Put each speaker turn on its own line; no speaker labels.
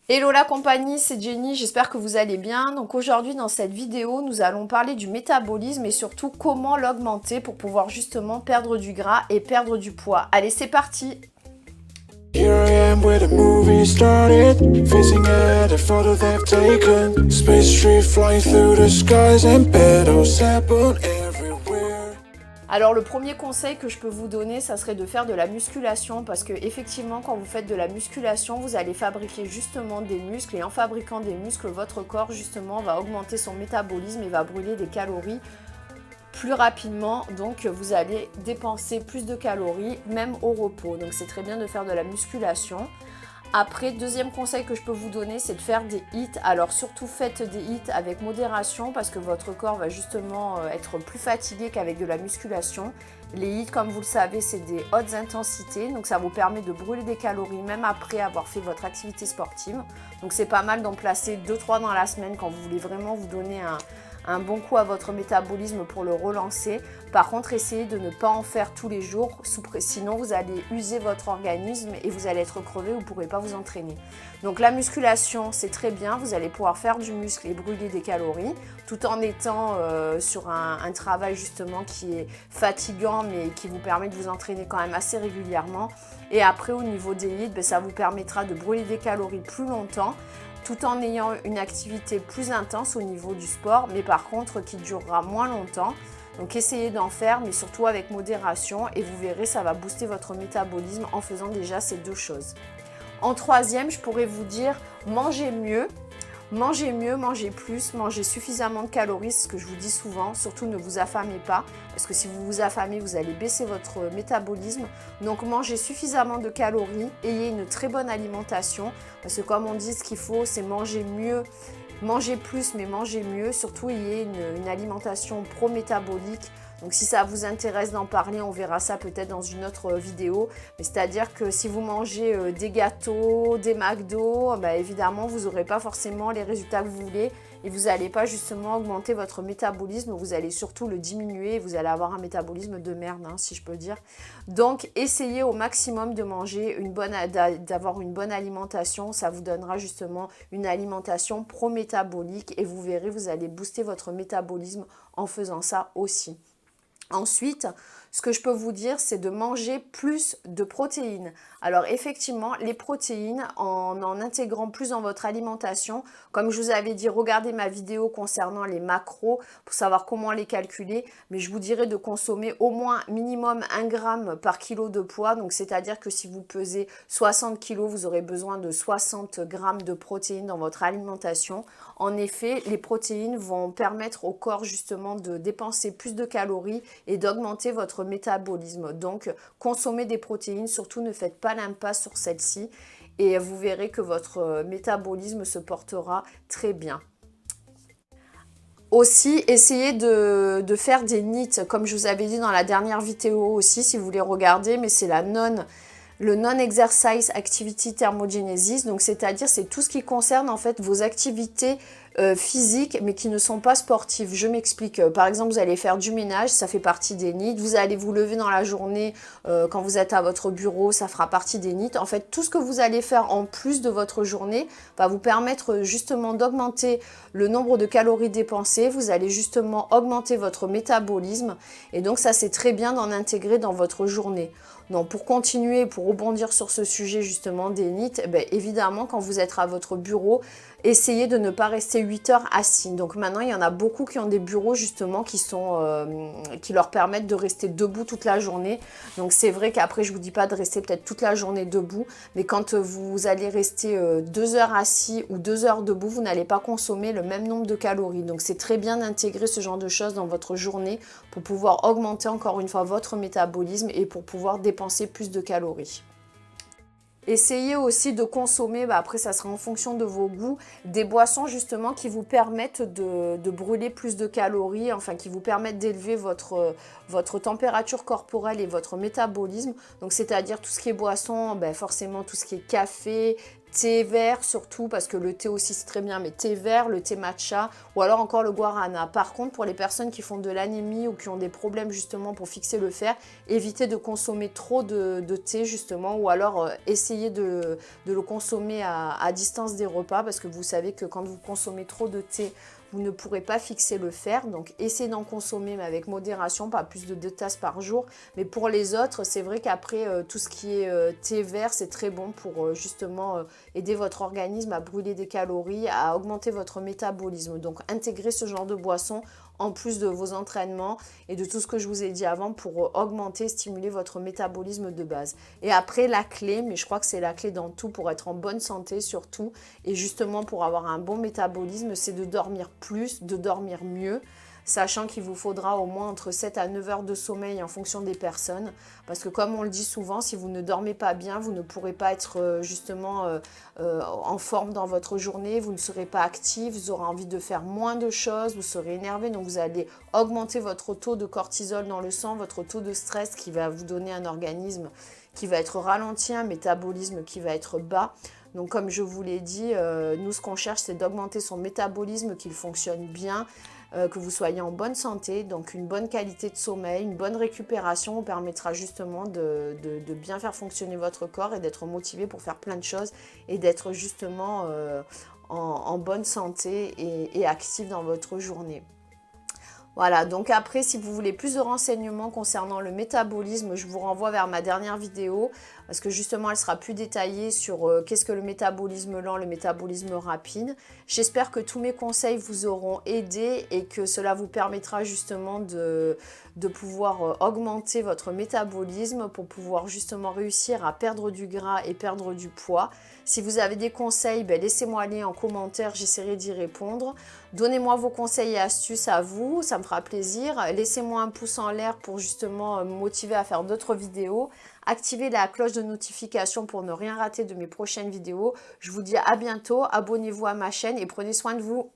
Hello la compagnie, c'est Jenny, j'espère que vous allez bien. Donc aujourd'hui dans cette vidéo, nous allons parler du métabolisme et surtout comment l'augmenter pour pouvoir justement perdre du gras et perdre du poids. Allez, c'est parti!
Here I am where the movie started, facing at a photo they've taken. Space tree flying through the skies and petals happen everywhere.
Alors le premier conseil que je peux vous donner, ça serait de faire de la musculation parce que effectivement quand vous faites de la musculation, vous allez fabriquer justement des muscles et en fabriquant des muscles, votre corps justement va augmenter son métabolisme et va brûler des calories plus rapidement, donc vous allez dépenser plus de calories même au repos. Donc c'est très bien de faire de la musculation. Après, deuxième conseil que je peux vous donner, c'est de faire des hits. Alors surtout faites des hits avec modération parce que votre corps va justement être plus fatigué qu'avec de la musculation. Les hits, comme vous le savez, c'est des hautes intensités, donc ça vous permet de brûler des calories même après avoir fait votre activité sportive. Donc c'est pas mal d'en placer 2-3 dans la semaine quand vous voulez vraiment vous donner un bon coup à votre métabolisme pour le relancer. Par contre, essayez de ne pas en faire tous les jours, sinon vous allez user votre organisme et vous allez être crevé, vous ne pourrez pas vous entraîner. Donc la musculation, c'est très bien, vous allez pouvoir faire du muscle et brûler des calories, tout en étant sur un travail justement qui est fatigant, mais qui vous permet de vous entraîner quand même assez régulièrement. Et après, au niveau des hits, ça vous permettra de brûler des calories plus longtemps, tout en ayant une activité plus intense au niveau du sport, mais par contre qui durera moins longtemps. Donc essayez d'en faire, mais surtout avec modération, et vous verrez, ça va booster votre métabolisme en faisant déjà ces deux choses. En troisième, je pourrais vous dire, mangez mieux, mangez plus, mangez suffisamment de calories, c'est ce que je vous dis souvent. Surtout ne vous affamez pas, parce que si vous vous affamez, vous allez baisser votre métabolisme. Donc mangez suffisamment de calories, ayez une très bonne alimentation, parce que comme on dit, ce qu'il faut, c'est manger mieux. Mangez plus, mais mangez mieux. Surtout, ayez une alimentation pro-métabolique. Donc si ça vous intéresse d'en parler, on verra ça peut-être dans une autre vidéo. Mais c'est-à-dire que si vous mangez des gâteaux, des McDo, évidemment, vous n'aurez pas forcément les résultats que vous voulez. Et vous n'allez pas justement augmenter votre métabolisme, vous allez surtout le diminuer et vous allez avoir un métabolisme de merde, si je peux dire. Donc, essayez au maximum de manger d'avoir une bonne alimentation. Ça vous donnera justement une alimentation pro-métabolique et vous verrez, vous allez booster votre métabolisme en faisant ça aussi. Ensuite, ce que je peux vous dire, c'est de manger plus de protéines. Alors effectivement, les protéines, en intégrant plus dans votre alimentation, comme je vous avais dit, regardez ma vidéo concernant les macros pour savoir comment les calculer, mais je vous dirais de consommer au moins minimum 1 gramme par kilo de poids, donc c'est-à-dire que si vous pesez 60 kg, vous aurez besoin de 60 grammes de protéines dans votre alimentation. En effet, les protéines vont permettre au corps justement de dépenser plus de calories et d'augmenter votre métabolisme. Donc, consommez des protéines, surtout ne faites pas l'impasse sur celles-ci et vous verrez que votre métabolisme se portera très bien. Aussi, essayez de faire des NEAT, comme je vous avais dit dans la dernière vidéo aussi, si vous voulez regarder, mais c'est le non-exercise activity thermogenesis, donc c'est-à-dire c'est tout ce qui concerne en fait vos activités physiques mais qui ne sont pas sportives. Je m'explique. Par exemple, vous allez faire du ménage, ça fait partie des NEAT. Vous allez vous lever dans la journée quand vous êtes à votre bureau, ça fera partie des NEAT. En fait, tout ce que vous allez faire en plus de votre journée va vous permettre justement d'augmenter le nombre de calories dépensées. Vous allez justement augmenter votre métabolisme et donc ça c'est très bien d'en intégrer dans votre journée. Donc pour continuer, pour rebondir sur ce sujet justement des NEAT, évidemment quand vous êtes à votre bureau, essayez de ne pas rester 8 heures assis. Donc maintenant il y en a beaucoup qui ont des bureaux justement qui leur permettent de rester debout toute la journée. Donc c'est vrai qu'après je vous dis pas de rester peut-être toute la journée debout, mais quand vous allez rester 2 heures assis ou 2 heures debout, vous n'allez pas consommer le même nombre de calories. Donc c'est très bien d'intégrer ce genre de choses dans votre journée pour pouvoir augmenter encore une fois votre métabolisme et pour pouvoir dépenser plus de calories. Essayez aussi de consommer, après ça sera en fonction de vos goûts, des boissons justement qui vous permettent de brûler plus de calories, enfin qui vous permettent d'élever votre température corporelle et votre métabolisme. Donc c'est-à-dire tout ce qui est boisson, forcément tout ce qui est café, thé vert surtout, parce que le thé aussi c'est très bien, mais thé vert, le thé matcha, ou alors encore le guarana. Par contre, pour les personnes qui font de l'anémie ou qui ont des problèmes justement pour fixer le fer, évitez de consommer trop de thé justement, ou alors essayez de le consommer à distance des repas, parce que vous savez que quand vous consommez trop de thé, vous ne pourrez pas fixer le fer, donc essayez d'en consommer mais avec modération, pas plus de 2 tasses par jour. Mais pour les autres, c'est vrai qu'après tout ce qui est thé vert, c'est très bon pour justement aider votre organisme à brûler des calories, à augmenter votre métabolisme. Donc intégrez ce genre de boisson en plus de vos entraînements et de tout ce que je vous ai dit avant pour augmenter, stimuler votre métabolisme de base. Et après, la clé, mais je crois que c'est la clé dans tout pour être en bonne santé surtout, et justement pour avoir un bon métabolisme, c'est de dormir plus, de dormir mieux, sachant qu'il vous faudra au moins entre 7 à 9 heures de sommeil en fonction des personnes. Parce que comme on le dit souvent, si vous ne dormez pas bien, vous ne pourrez pas être justement en forme dans votre journée, vous ne serez pas actif, vous aurez envie de faire moins de choses, vous serez énervé, donc vous allez augmenter votre taux de cortisol dans le sang, votre taux de stress qui va vous donner un organisme qui va être ralenti, un métabolisme qui va être bas. Donc comme je vous l'ai dit, nous ce qu'on cherche c'est d'augmenter son métabolisme, qu'il fonctionne bien, que vous soyez en bonne santé, donc une bonne qualité de sommeil, une bonne récupération vous permettra justement de bien faire fonctionner votre corps et d'être motivé pour faire plein de choses et d'être justement en bonne santé et actif dans votre journée. Voilà, donc après, si vous voulez plus de renseignements concernant le métabolisme, je vous renvoie vers ma dernière vidéo, parce que justement, elle sera plus détaillée sur qu'est-ce que le métabolisme lent, le métabolisme rapide. J'espère que tous mes conseils vous auront aidé et que cela vous permettra justement de pouvoir augmenter votre métabolisme pour pouvoir justement réussir à perdre du gras et perdre du poids. Si vous avez des conseils, laissez-moi les en commentaire, j'essaierai d'y répondre. Donnez-moi vos conseils et astuces à vous, ça me fera plaisir. Laissez-moi un pouce en l'air pour justement me motiver à faire d'autres vidéos. Activez la cloche de notification pour ne rien rater de mes prochaines vidéos. Je vous dis à bientôt, abonnez-vous à ma chaîne et prenez soin de vous.